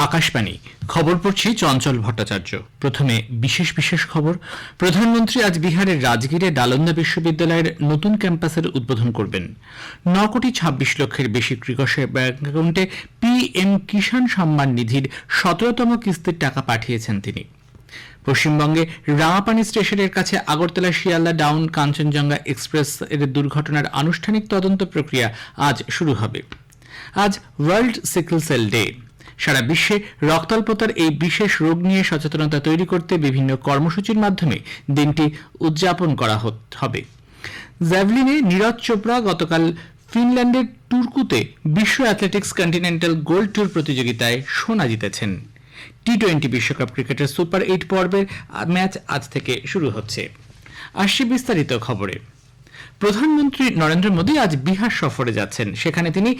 আকাশবাণী খবর পড়ছি চঞ্চল ভট্টাচার্য। প্রথমে বিশেষ বিশেষ খবর। প্রধানমন্ত্রী আজ বিহারের রাজগীরে নালন্দা বিশ্ববিদ্যালয়ের নতুন ক্যাম্পাসের উদ্বোধন করবেন। 9 কোটি 26 লক্ষের বেশি কৃষকের ব্যাংক অ্যাকাউন্টে পিএম কিষাণ সম্মান নিধির 17তম কিস্তির টাকা পাঠিয়েছেন তিনি। পশ্চিমবঙ্গে রাঙাপানি স্টেশনের কাছে আগরতলা শিয়ালদা ডাউন কাঞ্চনজঙ্ঘা এক্সপ্রেস এর দুর্ঘটনার আনুষ্ঠানিক তদন্ত প্রক্রিয়া আজ শুরু হবে। আজ ওয়ার্ল্ড সিকল সেল ডে। সারা বিশ্বে রক্তাল্পতার এই বিশেষ রোগ নিয়ে সচেতনতা তৈরি করতে বিভিন্ন কর্মসূচির মাধ্যমে দিনটি উদযাপন করা হবে। জ্যাভলিনে নীরজ চোপড়া গতকাল ফিনল্যান্ডের টুর্কুতে বিশ্ব অ্যাথলেটিক্স কন্টিনেন্টাল গোল্ড ট্যুর প্রতিযোগিতায় সোনা জিতেছেন। টি-20 বিশ্বকাপ ক্রিকেটের সুপার 8 পর্বের ম্যাচ আজ থেকে শুরু হচ্ছে। আসছে বিস্তারিত খবরে। প্রধানমন্ত্রী নরেন্দ্র মোদী আজ বিহার সফরে যাচ্ছেন। সেখানে তিনি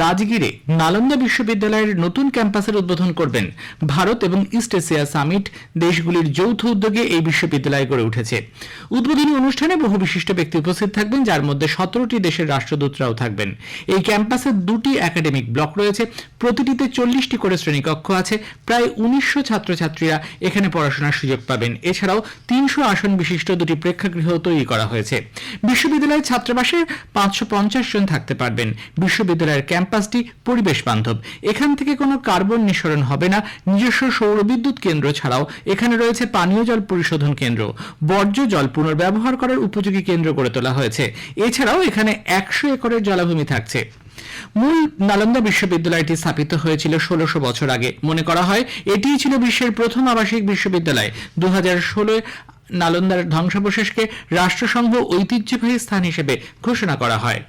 রাজগীরে নালন্দা বিশ্ববিদ্যালয়ের নতুন ক্যাম্পাসের উদ্বোধন করবেন। ভারত এবং ইস্ট এশিয়া সামিট দেশগুলির যৌথ উদ্যোগে এই বিশ্ববিদ্যালয় গড়ে উঠেছে। উদ্বোধনী অনুষ্ঠানে বহু বিশিষ্ট ব্যক্তি উপস্থিত থাকবেন, যার মধ্যে 17টি দেশের রাষ্ট্রদূতরাও থাকবেন। এই ক্যাম্পাসে 2টি একাডেমিক ব্লক রয়েছে, প্রতিটিতে 40টি করে শ্রেণীকক্ষ আছে। প্রায় 1900 ছাত্রছাত্রীরা এখানে পড়াশোনার সুযোগ পাবেন। এছাড়াও 300 আসন বিশিষ্ট 2টি প্রেক্ষাগৃহ তৈরি করা হয়েছে। বিশ্ববিদ্যালয়ের ছাত্রাবাসে 550 জন থাকতে পারবেন। বিশ্ববিদ্যালয়ের ক্যাম্পাসটি পরিবেশ বান্ধব। এখান থেকে কোনো কার্বন নিঃসরণ হবে না। নিজস্ব সৌরবিদ্যুৎ কেন্দ্র ছাড়াও এখানে রয়েছে পানীয় জল পরিশোধন কেন্দ্র। বর্জ্য জল পুনর্ব্যবহার করার উপযোগী কেন্দ্র গড়ে তোলা হয়েছে। এছাড়াও এখানে 100 একরের জলাভূমি থাকছে। মূল নালন্দা বিশ্ববিদ্যালয়টি স্থাপিত হয়েছিল 1600 বছর আগে। মনে করা হয় এটিই ছিল বিশ্বের প্রথম আবাসিক বিশ্ববিদ্যালয়। 2016 নালন্দার ধ্বংসাবশেষকে রাষ্ট্রসংঘ ঐতিহ্যবাহী স্থান হিসেবে ঘোষণা করা হয়।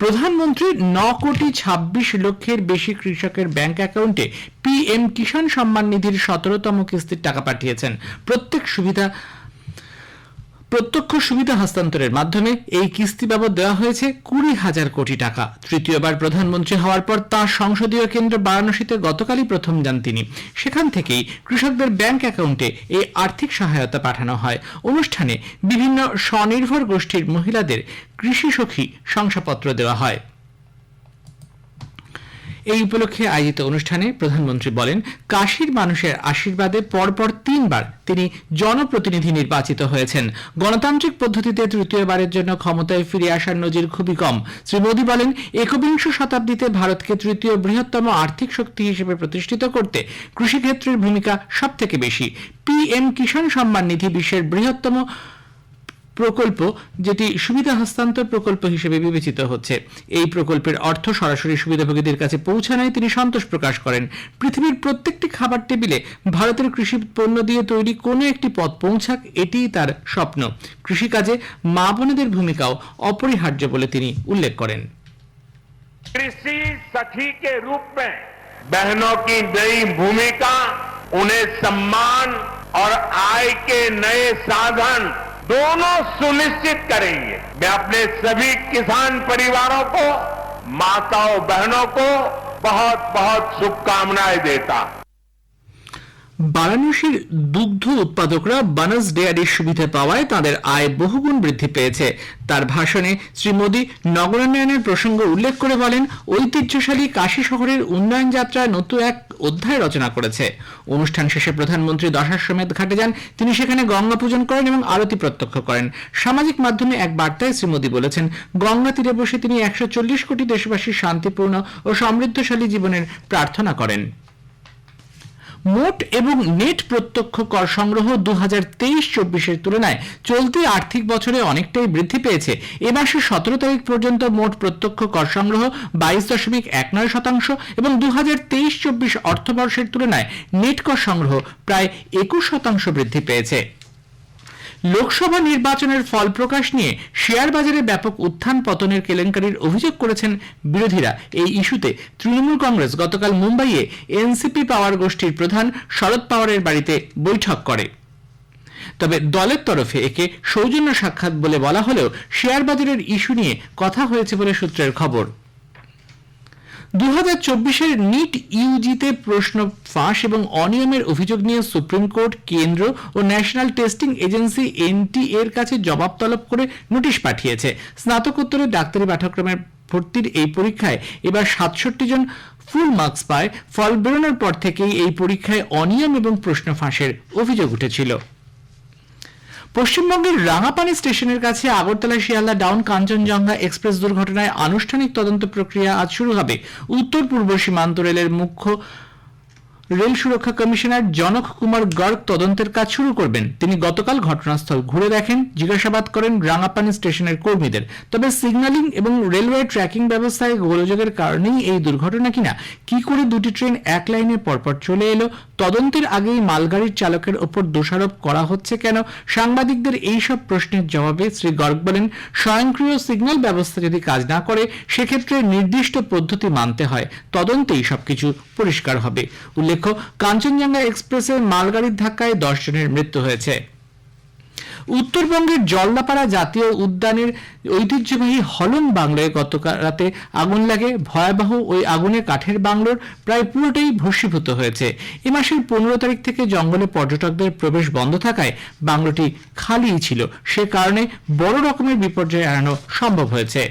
প্রধানমন্ত্রী 9 কোটি 26 লক্ষের বেশি কৃষকের ব্যাংক অ্যাকাউন্টে পিএম কিষাণ সম্মান নিধির 17তম কিস্তির টাকা পাঠিয়েছেন। প্রত্যক্ষ সুবিধা হস্তান্তরের মাধ্যমে এই কিস্তি বাবদ দেওয়া হয়েছে 20,000 কোটি টাকা। তৃতীয়বার প্রধানমন্ত্রী হওয়ার পর তাঁর সংসদীয় কেন্দ্র বারাণসীতে গতকালই প্রথম যান তিনি। সেখান থেকেই কৃষকদের ব্যাংক অ্যাকাউন্টে এই আর্থিক সহায়তা পাঠানো হয়। অনুষ্ঠানে বিভিন্ন স্বনির্ভর গোষ্ঠীর মহিলাদের কৃষি সখী শংসাপত্র দেওয়া হয়। এই উপলক্ষে আয়োজিত অনুষ্ঠানে প্রধানমন্ত্রী বলেন, কাশীর মানুষের আশীর্বাদে পরপর 3বার তিনি জনপ্রতিনিধি নির্বাচিত হয়েছেন। গণতান্ত্রিক পদ্ধতিতে তৃতীয়বারের জন্য ক্ষমতায় ফিরে আসার নজির খুবই কম। শ্রী মোদী বলেন, 21 শতাব্দীতে ভারতকে তৃতীয় বৃহত্তম আর্থিক শক্তি হিসেবে প্রতিষ্ঠিত করতে কৃষিক্ষেত্রের ভূমিকা সবথেকে বেশি। পিএম কিষাণ সম্মান নিধি বিশ্বের বৃহত্তম প্রকল্প, যেটি সুবিধা হস্তান্তর প্রকল্প হিসেবে বিবেচিত হচ্ছে। এই প্রকল্পের অর্থ সরাসরি সুবিধাভোগীদের কাছে পৌঁছানোয় তিনি সন্তোষ প্রকাশ করেন। পৃথিবীর প্রত্যেকটি খাবার টেবিলে ভারতের কৃষি পণ্য দিয়ে তৈরি কোনো একটি পদ পৌঁছাক, এটিই তার স্বপ্ন। কৃষিকাজে মা বোনেদের ভূমিকাও অপরিহার্য বলে তিনি উল্লেখ করেন। कृषि सखी के रूप में बहनों की नई भूमिका उन्हें सम्मान और आय के नए साधन दोनों सुनिश्चित करेंगे। मैं अपने सभी किसान परिवारों को, माताओं बहनों को बहुत बहुत शुभकामनाएं देता। বারাণসীর দুগ্ধ উৎপাদকরা বানাস ডেয়ারির সুবিধা পাওয়ায় তাদের আয় বহুগুণ বৃদ্ধি পেয়েছে। তার ভাষণে শ্রী মোদী নগরায়নের প্রসঙ্গ উল্লেখ করে বলেন, ঐতিহ্যশালী কাশী শহরের উন্নয়ন যাত্রায় নতুন এক অধ্যায় রচনা করেছে। অনুষ্ঠান শেষে প্রধানমন্ত্রী দশাশ্বমেধ ঘাটে যান। তিনি সেখানে গঙ্গা পূজন করেন এবং আরতি প্রত্যক্ষ করেন। সামাজিক মাধ্যমে এক বার্তায় শ্রী মোদী বলেছেন, গঙ্গা তীরে বসে তিনি 140 কোটি দেশবাসীর শান্তিপূর্ণ ও সমৃদ্ধশালী জীবনের প্রার্থনা করেন। মোট এবং নেট প্রত্যক্ষ কর সংগ্রহ 2023-24 তুলনায় চলতি আর্থিক বছরে অনেকটাই বৃদ্ধি পেয়েছে। এ মাসের 17 তারিখ পর্যন্ত মোট প্রত্যক্ষ কর সংগ্রহ 22.19% এবং 2023-24 অর্থবর্ষের তুলনায় নেট কর সংগ্রহ প্রায় 21% বৃদ্ধি পেয়েছে। লোকসভা নির্বাচনের ফল প্রকাশ নিয়ে শেয়ার বাজারে ব্যাপক উত্থান পতনের কেলেঙ্কারির অভিযোগ করেছেন বিরোধীরা। এই ইস্যুতে তৃণমূল কংগ্রেস গতকাল মুম্বাইয়ে এনসিপি পাওয়ার গোষ্ঠীর প্রধান শরদ পাওয়ারের বাড়িতে বৈঠক করে। তবে দলের তরফে একে সৌজন্য সাক্ষাৎ বলে বলা হলেও শেয়ার বাজারের ইস্যু নিয়ে কথা হয়েছে বলে সূত্রের খবর। 2024-এর নিট ইউজিতে প্রশ্ন ফাঁস এবং অনিয়মের অভিযোগ নিয়ে সুপ্রিম কোর্ট, কেন্দ্র ও ন্যাশনাল টেস্টিং এজেন্সি এনটিএ এর কাছে জবাব তলব করে নোটিশ পাঠিয়েছে। স্নাতকোত্তরের ডাক্তারি পাঠ্যক্রমের ভর্তির এই পরীক্ষায় এবার ৬৭ জন ফুল মার্কস পায়। ফল বেরোনোর পর থেকেই এই পরীক্ষায় অনিয়ম এবং প্রশ্ন ফাঁসের অভিযোগ উঠেছিল। পশ্চিমবঙ্গের রাঙাপানি স্টেশনের কাছে আগরতলা শিয়ালদা ডাউন কাঞ্চনজঙ্ঘা এক্সপ্রেস দুর্ঘটনায় আনুষ্ঠানিক তদন্ত প্রক্রিয়া আজ শুরু হবে। উত্তর পূর্ব সীমান্ত রেলের মুখ্য রেল সুরক্ষা কমিশনার জনক কুমার গর্গ তদন্তের কাজ শুরু করবেন। তিনি গতকাল ঘটনাস্থল ঘুরে দেখেন, জিজ্ঞাসাবাদ করেন রাঙাপানি স্টেশনের কর্মীদের। তবে সিগন্যালিং এবং রেলওয়ে ট্র্যাকিং ব্যবস্থায় গোলযোগের কারণেই এই দুর্ঘটনা কিনা, কি করে দুটি ট্রেন এক লাইনে পরপর চলে এলো, তদন্তের আগেই মালগাড়ির চালকের ওপর দোষারোপ করা হচ্ছে কেন, সাংবাদিকদের এইসব প্রশ্নের জবাবে শ্রী গর্গ বলেন, স্বয়ংক্রিয় সিগন্যাল ব্যবস্থা যদি কাজ না করে সেক্ষেত্রে নির্দিষ্ট পদ্ধতি মানতে হয়, তদন্তেই সবকিছু পরিষ্কার হবে। উল্লেখ্য, কাঞ্চনজঙ্ঘা এক্সপ্রেসে মালগাড়ির ধাক্কায় 10 জনের মৃত্যু হয়েছে। উত্তরবঙ্গের জলদাপাড়া জাতীয় উদ্যানের ঐতিহ্যবাহী হলং বাংলোয় গতকাল রাতে আগুন লাগে। ভয়াবহ ওই আগুনে কাঠের বাংলোর প্রায় পুরোটাই ভস্মীভূত হয়েছে। এ মাসের 15 তারিখ থেকে জঙ্গলে পর্যটকদের প্রবেশ বন্ধ থাকায় বাংলোটি খালিই ছিল। সে কারণে বড় রকমের বিপর্যয় এড়ানো সম্ভব হয়েছে।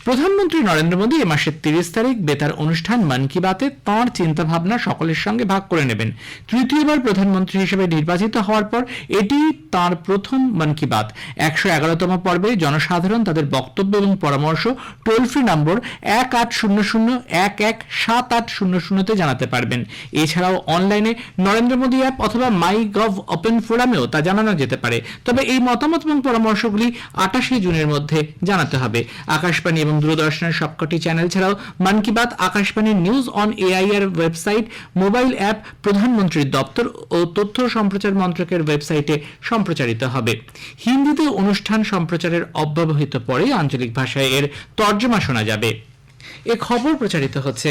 প্রধানমন্ত্রী নরেন্দ্র মোদী এ মাসের 30 তারিখ বেতার অনুষ্ঠান মন কি বাতে তাঁর চিন্তাভাবনা সকলের সঙ্গে ভাগ করে নেবেন। তৃতীয়বার প্রধানমন্ত্রী হিসেবে নির্বাচিত হওয়ার পর এটি তাঁর প্রথম মন কি বাত। 111তম পর্বে জনসাধারণ তাদের বক্তব্য এবং পরামর্শ টোল ফ্রি নম্বর 1800-117800-তে জানাতে পারবেন। এছাড়াও অনলাইনে নরেন্দ্র মোদী অ্যাপ অথবা মাই গভ ওপেন ফোরামেও তা জানানো যেতে পারে। তবে এই মতামত এবং পরামর্শগুলি 28 জুনের মধ্যে জানাতে হবে। আকাশবাণী এবং দূরদর্শনের সবকটি চ্যানেল ছাড়াও মন কি বাত আকাশবাণীর নিউজ অন এআই এর ওয়েবসাইট, মোবাইল অ্যাপ, প্রধানমন্ত্রীর দপ্তর ও তথ্য সম্প্রচার মন্ত্রকের ওয়েবসাইটে সম্প্রচারিত হবে। হিন্দিতে অনুষ্ঠান সম্প্রচারের অব্যবহিত পরে আঞ্চলিক ভাষায় এর তর্জমা শোনা যাবে। এ খবর প্রচারিত হচ্ছে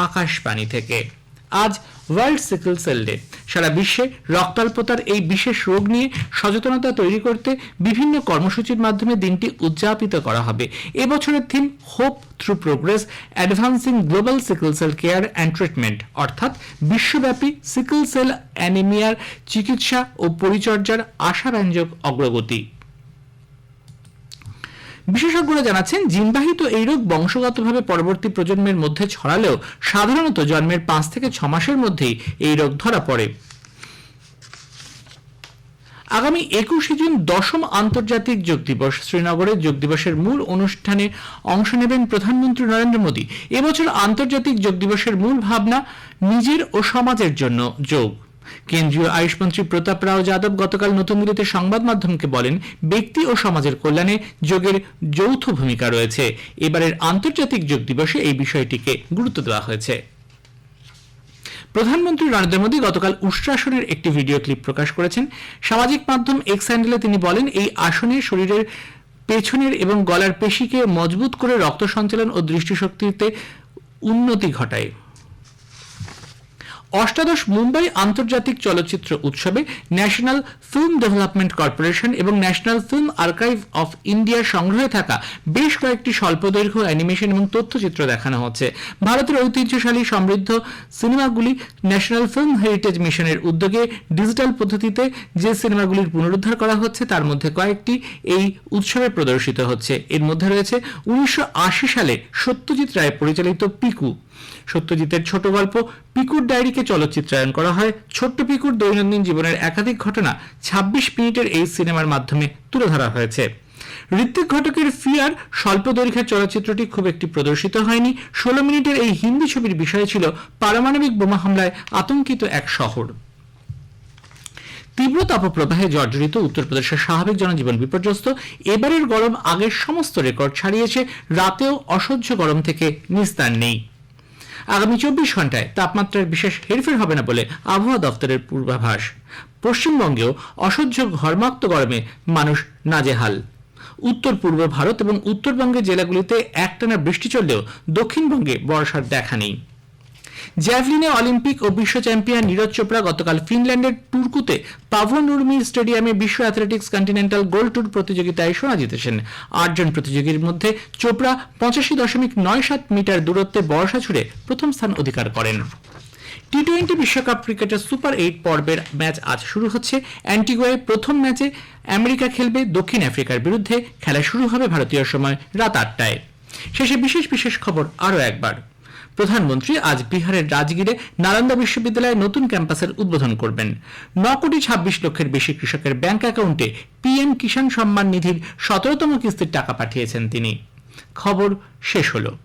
আকাশবাণী থেকে। আজ ওয়ার্ল্ড সিকল সেল ডে। সারা বিশ্বে রক্তাল্পতার এই বিশেষ রোগ নিয়ে সচেতনতা তৈরি করতে বিভিন্ন কর্মসূচির মাধ্যমে দিনটি উদযাপিত করা হবে। এবছরের theme hope through progress, advancing global sickle cell care and treatment, অর্থাৎ বিশ্বব্যাপী সিকল সেল অ্যানিমিয়ার চিকিৎসা ও পরিচর্যার আশাব্যঞ্জক অগ্রগতি। বিশেষজ্ঞরা জানাচ্ছেন, জিনবাহিত এই রোগ বংশগতভাবে পরবর্তী প্রজন্মের মধ্যে ছড়ালেও সাধারণত জন্মের 5 থেকে 6 মাসের মধ্যেই এই রোগ ধরা পড়ে। আগামী 21 জুন 10ম আন্তর্জাতিক যোগ দিবস। শ্রীনগরে যোগ দিবসের মূল অনুষ্ঠানে অংশ নেবেন প্রধানমন্ত্রী নরেন্দ্র মোদী। এবছর আন্তর্জাতিক যোগ দিবসের মূল ভাবনা নিজের ও সমাজের জন্য যোগ। কেন্দ্রীয় আয়ুষ মন্ত্রী প্রতাপ রাও যাদব গতকাল নতুন দিল্লিতে সংবাদ মাধ্যমকে বলেন, ব্যক্তি ও সমাজের কল্যাণে যোগের যৌথ ভূমিকা রয়েছে। এবারের আন্তর্জাতিক যোগ দিবসে এই বিষয়টিকে গুরুত্ব দেওয়া হয়েছে। প্রধানমন্ত্রী নরেন্দ্র মোদী গতকাল উষ্ট্রাসনের একটি ভিডিও ক্লিপ প্রকাশ করেছেন। সামাজিক মাধ্যম এক্স হ্যান্ডেলে তিনি বলেন, এই আসনে শরীরের পেছনের এবং গলার পেশিকে মজবুত করে রক্ত সঞ্চালন ও দৃষ্টিশক্তিতে উন্নতি ঘটায়। অষ্টাদশ মুম্বাই আন্তর্জাতিক চলচ্চিত্র উৎসবে ন্যাশনাল ফিল্ম ডেভেলপমেন্ট কর্পোরেশন এবং ন্যাশনাল ফিল্ম আর্কাইভ অফ ইন্ডিয়ার সংগ্রহে থাকা বেশ কয়েকটি স্বল্পদৈর্ঘ্য অ্যানিমেশন এবং তথ্যচিত্র দেখানো হচ্ছে। ভারতের ঐতিহ্যশালী সমৃদ্ধ সিনেমাগুলি ন্যাশনাল ফিল্ম হেরিটেজ মিশনের উদ্যোগে ডিজিটাল পদ্ধতিতে যে সিনেমাগুলির পুনরুদ্ধার করা হচ্ছে তার মধ্যে কয়েকটি এই উৎসবে প্রদর্শিত হচ্ছে। এর মধ্যে রয়েছে 1980 সালে সত্যজিৎ রায় পরিচালিত পিকু। সত্যজিতের ছোট গল্প পিকুর ডায়েরিকে চলচ্চিত্রায়ন করা হয়। ছোট্ট পিকুর দৈনন্দিন জীবনের একাধিক ঘটনা 26 মিনিটের এই সিনেমার মাধ্যমে তুলে ধরা হয়েছে। ঋত্বিক ঘটকের ফিয়ার স্বল্প দৈর্ঘ্যের চলচ্চিত্রটি খুব একটি প্রদর্শিত হয়নি। 16 মিনিটের এই হিন্দি ছবির বিষয় ছিল পারমাণবিক বোমা হামলায় আতঙ্কিত এক শহর। তীব্র তাপপ্রবাহে জর্জরিত উত্তরপ্রদেশের স্বাভাবিক জনজীবন বিপর্যস্ত। এবারের গরম আগের সমস্ত রেকর্ড ছাড়িয়েছে। রাতেও অসহ্য গরম থেকে নিস্তার নেই। আগামী 24 ঘন্টায় তাপমাত্রার বিশেষ হেরফের হবে না বলে আবহাওয়া দপ্তরের পূর্বাভাস। পশ্চিমবঙ্গেও অসহ্য ঘর্মাক্ত গরমে মানুষ নাজেহাল। উত্তর পূর্ব ভারত এবং উত্তরবঙ্গের জেলাগুলিতে একটানা বৃষ্টি চললেও দক্ষিণবঙ্গে বর্ষার দেখা নেই। জ্যাভলিনে অলিম্পিক ও বিশ্ব চ্যাম্পিয়ন নীরজ চোপড়া গতকাল ফিনল্যান্ডের টুর্কুতে পাভো নুরমি স্টেডিয়ামে বিশ্ব অ্যাথলেটিক্স কন্টিনেন্টাল গোল্ড ট্যুর প্রতিযোগিতায় সোনা জিতেছেন। 8 জন প্রতিযোগীর মধ্যে চোপড়া 85.97 মিটার দূরত্বে বর্ষা ছুড়ে প্রথম স্থান অধিকার করেন। টি-20 বিশ্বকাপ ক্রিকেটের সুপার 8 পর্বের ম্যাচ আজ শুরু হচ্ছে। অ্যান্টিগুয়ায় প্রথম ম্যাচে আমেরিকা খেলবে দক্ষিণ আফ্রিকার বিরুদ্ধে। খেলা শুরু হবে ভারতীয় সময় রাত 8টায়। শেষে বিশেষ বিশেষ খবর আরও একবার। প্রধানমন্ত্রী আজ বিহারের রাজগীরে নালন্দা বিশ্ববিদ্যালয়ের নতুন ক্যাম্পাসের উদ্বোধন করবেন। 9,26,00,000-এর বেশি কৃষকের ব্যাংক অ্যাকাউন্টে পিএম কিষাণ সম্মান নিধির 17তম কিস্তির টাকা পাঠিয়েছেন তিনি। খবর শেষ হলো।